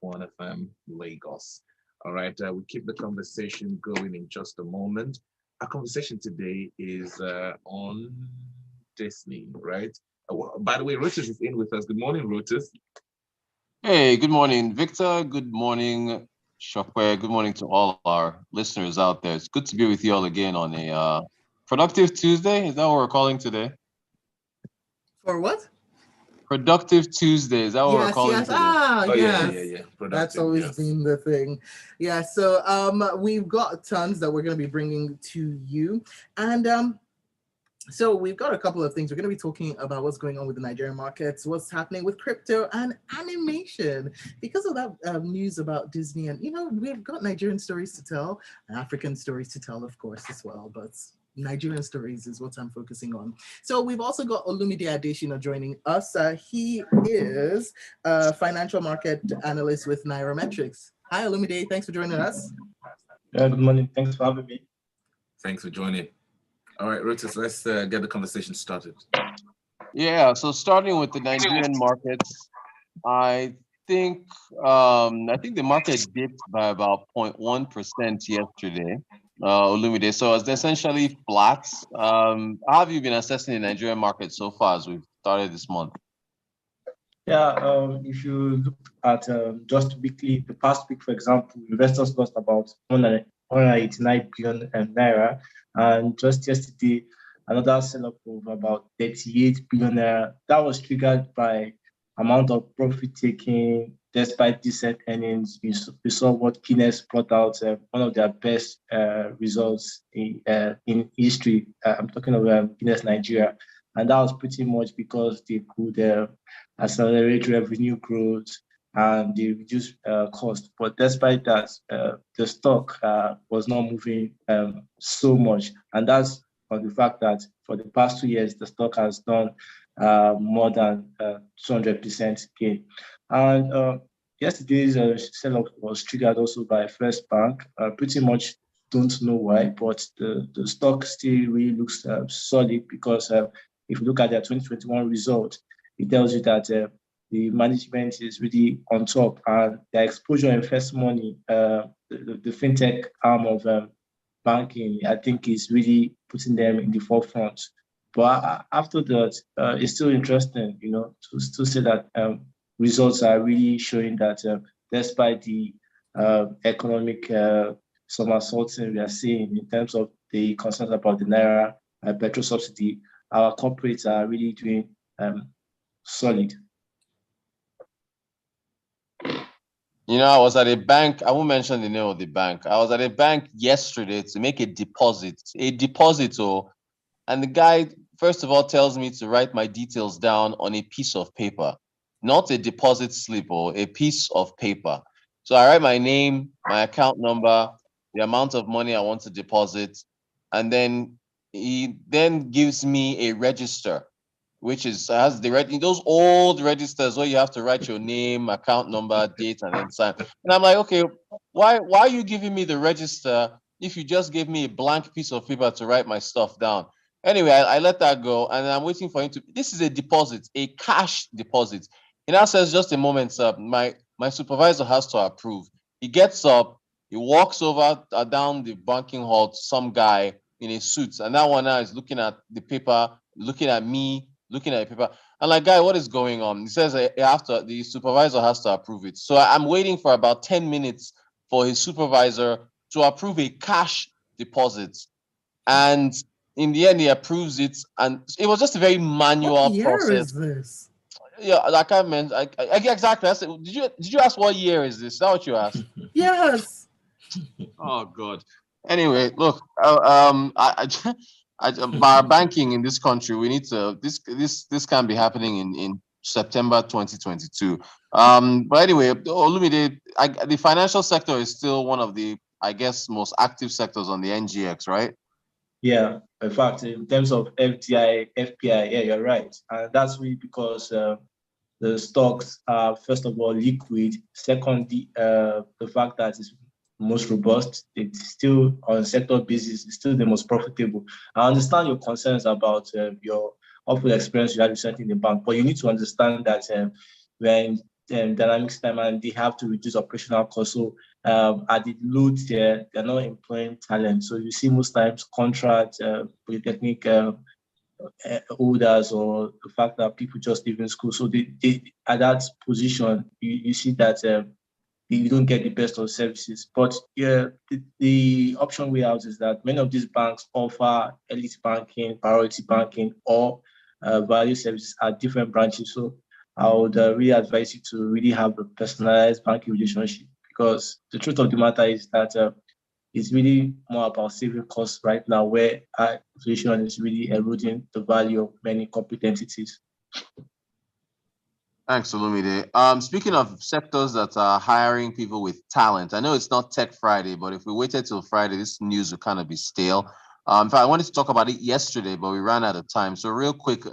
91 FM Lagos. All right, we keep the conversation going in just a moment. Our conversation today is on Disney, right? By the way, Rotus is in with us. Good morning, Rotus. Hey, good morning, Victor. Good morning, Shopware. Good morning to all our listeners out there. It's good to be with you all again on a productive Tuesday. Is that what we're calling today? For what? Productive Tuesday. Is that what we're Yes, calling yes. today? Oh yeah, Yes. yeah, yeah. That's Productive. always Yes. been the thing. Yeah, so we've got tons that we're going to be bringing to you. And so we've got a couple of things. We're going to be talking about what's going on with the Nigerian markets, what's happening with crypto and animation. Because of that news about Disney, and we've got Nigerian stories to tell, African stories to tell, of course, as well. But Nigerian stories is what I'm focusing on. So we've also got Olumide Adesina joining us. He is a financial market analyst with Nairametrics. Hi, Olumide. Thanks for joining us. Yeah, good morning. Thanks for having me. Thanks for joining. All right, Rotus, let's get the conversation started. Yeah, so starting with the Nigerian markets, I think the market dipped by about 0.1% yesterday, Olumide. So it's essentially flat. How have you been assessing the Nigerian market so far as we've started this month? Yeah, if you look at just weekly, the past week, for example, investors lost about 189 billion naira, and just yesterday, another sell-off of about 38 billion naira. That was triggered by amount of profit taking despite decent earnings. We saw what Guinness brought out, one of their best results in history. I'm talking about Guinness Nigeria, and that was pretty much because they could accelerate revenue growth and they reduce cost. But despite that, the stock was not moving so much. And that's on the fact that for the past 2 years, the stock has done more than 200% gain. And yesterday's sell-off was triggered also by First Bank. Pretty much don't know why, but the stock still really looks solid because if you look at their 2021 result, it tells you that the management is really on top and their exposure in first money, the fintech arm of banking, I think is really putting them in the forefront. But after that, it's still interesting, to still say that results are really showing that despite the economic somersaulting we are seeing in terms of the concerns about the Naira petrol subsidy, our corporates are really doing solid. I was at a bank. I won't mention the name of the bank. I was at a bank yesterday to make a deposit. And the guy, first of all, tells me to write my details down on a piece of paper, not a deposit slip or a piece of paper. So I write my name, my account number, the amount of money I want to deposit, and then he then gives me a register, which has those old registers where you have to write your name, account number, date, and then sign. And I'm like, okay, why are you giving me the register if you just gave me a blank piece of paper to write my stuff down? Anyway, I let that go, and I'm waiting for him to. This is a deposit, a cash deposit. He now says, just a moment, sir. My supervisor has to approve. He gets up, he walks over down the banking hall to some guy in a suit, and that one now is looking at the paper, looking at me, looking at the paper. I'm like, guy, what is going on? He says the supervisor has to approve it. So I'm waiting for about 10 minutes for his supervisor to approve a cash deposit. And in the end, he approves it. And it was just a very manual What year process. is this? Yeah, like I meant, exactly. I said, did you ask what year is this? Is that what you asked? Yes. Oh God. Anyway, look, by banking in this country, we need to this can't be happening in September 2022. But anyway, Olumide, the financial sector is still one of the, I guess, most active sectors on the NGX, right? Yeah, in fact, in terms of FDI, FPI, yeah, you're right. And that's really because the stocks are, first of all, liquid. Secondly, the fact that it's most robust. It's still on sector basis. It's still the most profitable. I understand your concerns about your awful experience you had recently in the bank, but you need to understand that when dynamic system, and they have to reduce operational costs. So at the loads there, they're not employing talent. So you see most times contract polytechnic holders, or the fact that people just leaving school. So they at that position, you see that you don't get the best of services. But yeah, the option we have is that many of these banks offer elite banking, priority banking, or value services at different branches. So I would really advise you to really have a personalized banking relationship, because the truth of the matter is that it's really more about saving costs right now, where inflation is really eroding the value of many corporate entities. Thanks, Olumide. Speaking of sectors that are hiring people with talent, I know it's not Tech Friday, but if we waited till Friday, this news would kind of be stale. In fact, I wanted to talk about it yesterday, but we ran out of time. So real quick,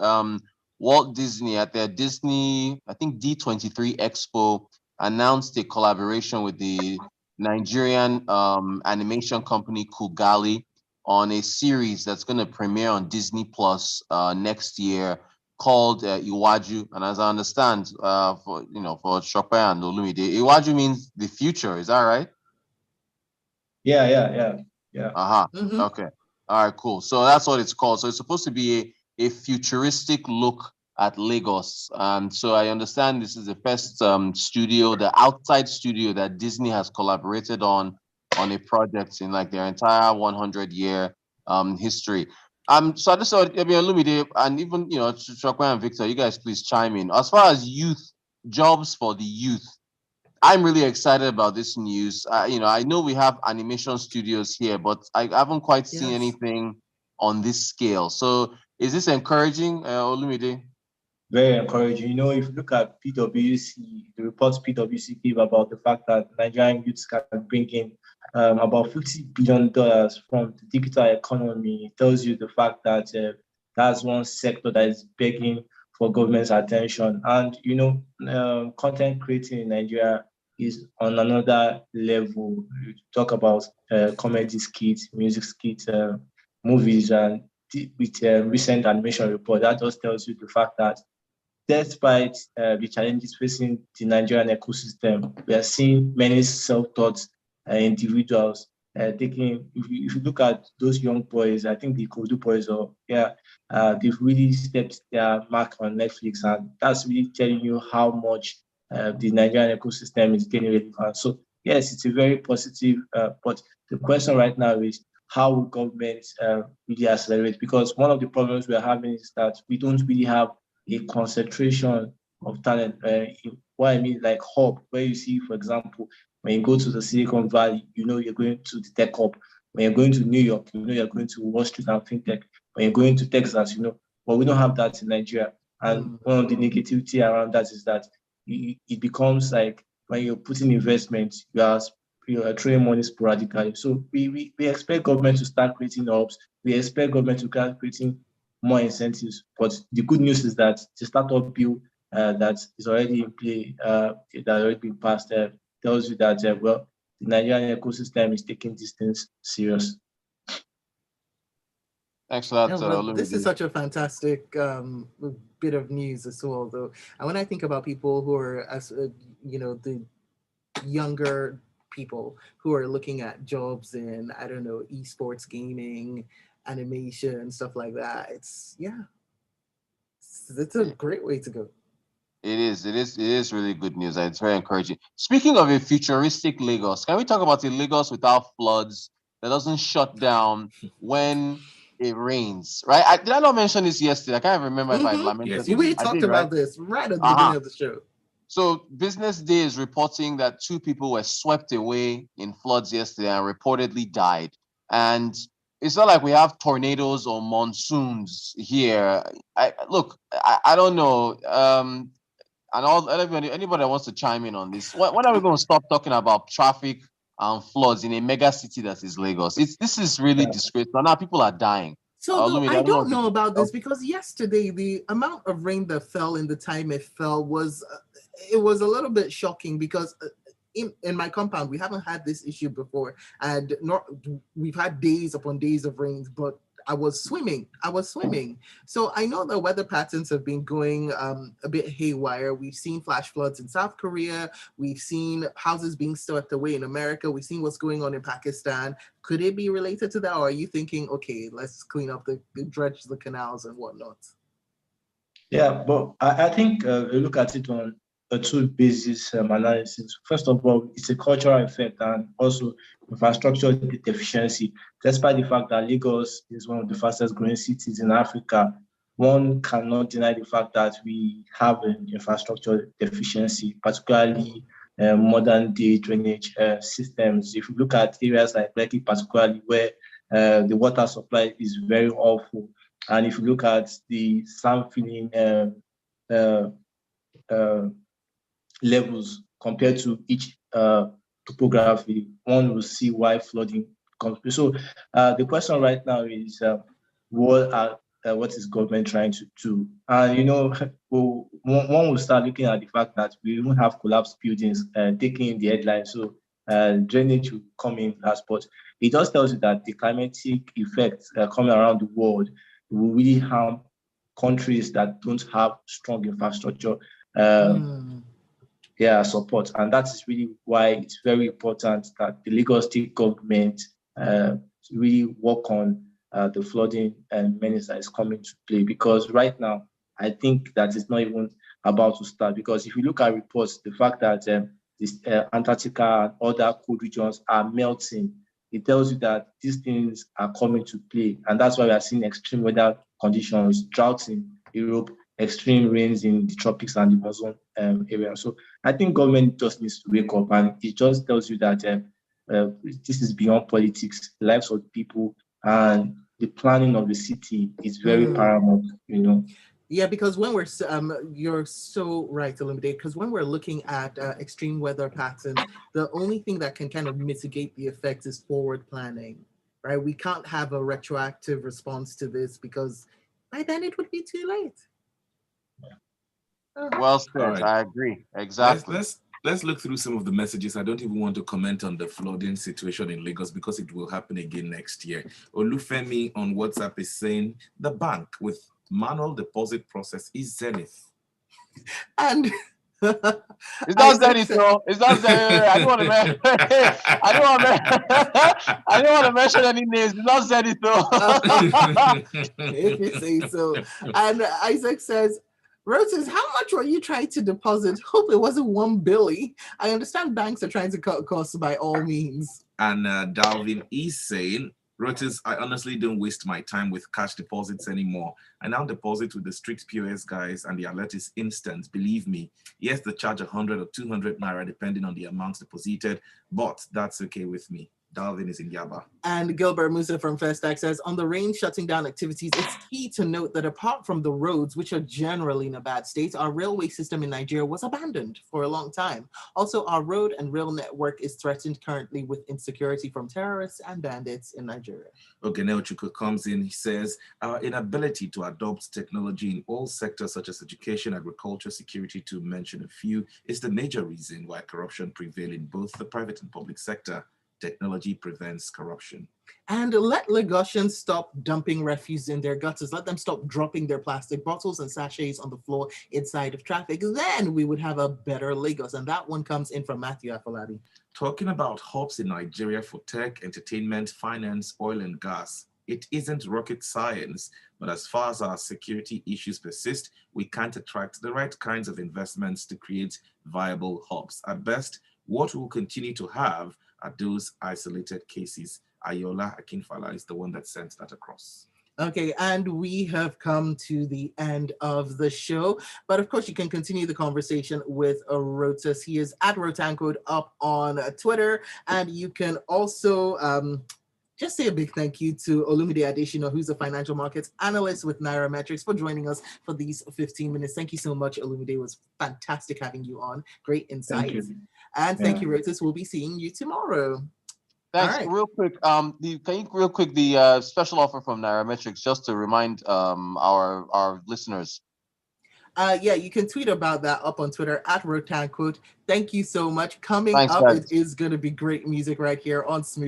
Walt Disney at their Disney, I think D23 Expo, announced a collaboration with the Nigerian animation company Kugali on a series that's going to premiere on Disney Plus next year, called Iwaju. And as I understand, for Sope and Olumide, Iwaju means the future. Is that right? Yeah. Uh-huh. Mhm. Okay. All right, cool. So that's what it's called. So it's supposed to be a futuristic look at Lagos. So I understand this is the first studio, the outside studio that Disney has collaborated on a project in like their entire 100-year history. So I just thought, I mean, Olumide, and even Chokwe and Victor, you guys please chime in. As far as youth jobs for the youth, I'm really excited about this news. I know we have animation studios here, but I haven't quite seen Yes. anything on this scale. So is this encouraging, Olumide? Very encouraging. If you look at PwC, the reports PwC gave about the fact that Nigerian youths can bring in about $50 billion from the digital economy, it tells you the fact that that's one sector that is begging for government's attention. And, content creating in Nigeria is on another level. You talk about comedy skits, music skits, movies, and with recent animation report, that just tells you the fact that despite the challenges facing the Nigerian ecosystem, we are seeing many self-taught individuals taking. If you look at those young boys, I think the Kodu boys, they've really stepped their mark on Netflix, and that's really telling you how much the Nigerian ecosystem is getting relevant. So yes, it's a very positive. But the question right now is, how will government really accelerate? Because one of the problems we're having is that we don't really have a concentration of talent. What I mean, like hub, where you see, for example, when you go to the Silicon Valley, you're going to the tech hub. When you're going to New York, you're going to Wall Street and fintech. When you're going to Texas, but we don't have that in Nigeria. And one of the negativity around that is that it becomes like when you're putting investment, you're throwing money sporadically. So we expect government to start creating hubs. We expect government to start creating more incentives. But the good news is that the startup bill that is already in play, that already been passed, tells you that, the Nigerian ecosystem is taking these things serious. Thanks for that, Well, this is Olumide. such a fantastic bit of news as well, though. And when I think about people who are, the younger people who are looking at jobs in, I don't know, esports, gaming, animation, stuff like that, it's a great way to go. It is really good news, and it's very encouraging. Speaking of a futuristic Lagos, can we talk about a Lagos without floods that doesn't shut down when it rains? Right? Did I not mention this yesterday? I can't remember if I Yes, lamented. you We did. I talked did, right? about this right at the Uh-huh. beginning of the show. So Business Day is reporting that 2 people were swept away in floods yesterday and reportedly died. And it's not like we have tornadoes or monsoons here. I don't know. And anybody that wants to chime in on this, when are we going to stop talking about traffic and floods in a mega city that is Lagos? This is really disgraceful. Now people are dying. So though Olumide, I I don't know don't if you know can about this help. because yesterday the amount of rain that fell in the time it fell was it was a little bit shocking because in my compound we haven't had this issue before and we've had days upon days of rains, but I was swimming. So I know the weather patterns have been going a bit haywire. We've seen flash floods in South Korea. We've seen houses being swept away in America. We've seen what's going on in Pakistan. Could it be related to that? Or are you thinking, okay, let's clean up dredge the canals and whatnot? Yeah, but I think we look at it on a two basis analysis. First of all, it's a cultural effect and also infrastructure deficiency. Despite the fact that Lagos is one of the fastest growing cities in Africa, one cannot deny the fact that we have an infrastructure deficiency, particularly modern day drainage systems. If you look at areas like Lekki, particularly where the water supply is very awful, and if you look at the sand filling levels compared to each topography, one will see why flooding comes. So the question right now is what is government trying to do? And one will start looking at the fact that we even have collapsed buildings taking in the headlines. So drainage will come in last, but it just tells you that the climatic effects coming around the world will really harm countries that don't have strong infrastructure support. And that is really why it's very important that the Lagos State government really work on the flooding menace that is coming to play. Because right now, I think that it's not even about to start. Because if you look at reports, the fact that this Antarctica and other cold regions are melting, it tells you that these things are coming to play. And that's why we are seeing extreme weather conditions, droughts in Europe, extreme rains in the tropics and the Amazon area. So I think government just needs to wake up, and it just tells you that this is beyond politics. The lives of people and the planning of the city is very paramount, Yeah, because when we're, you're so right, Olumide, because when we're looking at extreme weather patterns, the only thing that can kind of mitigate the effects is forward planning, right? We can't have a retroactive response to this because by then it would be too late. Well said. All right. I agree. Exactly. Let's look through some of the messages. I don't even want to comment on the flooding situation in Lagos because it will happen again next year. Olufemi on WhatsApp is saying the bank with manual deposit process is Zenith. And it's not Zenith, though. It's not Zenith. I don't want to mention. I don't want to mention any names. It's not Zenith, though. If you say so. And Isaac says, Rotus, how much were you trying to deposit? Hope it wasn't 1 billion. I understand banks are trying to cut costs by all means. And Dalvin is saying, Rotus, I honestly don't waste my time with cash deposits anymore. I now deposit with the strict POS guys and the alert is instant. Believe me. Yes, they charge 100 or 200 naira depending on the amount deposited, but that's okay with me. Dalvin is in Yaba. And Gilbert Musa from First Stack says, on the rain shutting down activities, it's key to note that apart from the roads, which are generally in a bad state, our railway system in Nigeria was abandoned for a long time. Also, our road and rail network is threatened currently with insecurity from terrorists and bandits in Nigeria. Ogenel Chuku comes in, he says, our inability to adopt technology in all sectors such as education, agriculture, security, to mention a few, is the major reason why corruption prevails in both the private and public sector. Technology prevents corruption. And let Lagosians stop dumping refuse in their gutters. Let them stop dropping their plastic bottles and sachets on the floor inside of traffic. Then we would have a better Lagos. And that one comes in from Matthew Afolabi. Talking about hubs in Nigeria for tech, entertainment, finance, oil and gas. It isn't rocket science, but as far as our security issues persist, we can't attract the right kinds of investments to create viable hubs. At best, what we'll continue to have are those isolated cases. Ayola Akinfala is the one that sent that across. Okay, and we have come to the end of the show. But of course, you can continue the conversation with Rotus. He is at Rotancode up on Twitter. And you can also just say a big thank you to Olumide Adeshina, who's a financial markets analyst with Nairametrics, for joining us for these 15 minutes. Thank you so much, Olumide. It was fantastic having you on. Great insights. Thank you. And thank you, Rotus. We'll be seeing you tomorrow. Thanks. Right. Real quick, the special offer from Nairametrics, just to remind our listeners. Yeah, you can tweet about that up on Twitter at Rotancode. Thank you so much. Coming Thanks, up, guys. it is going to be great music right here on Smooth.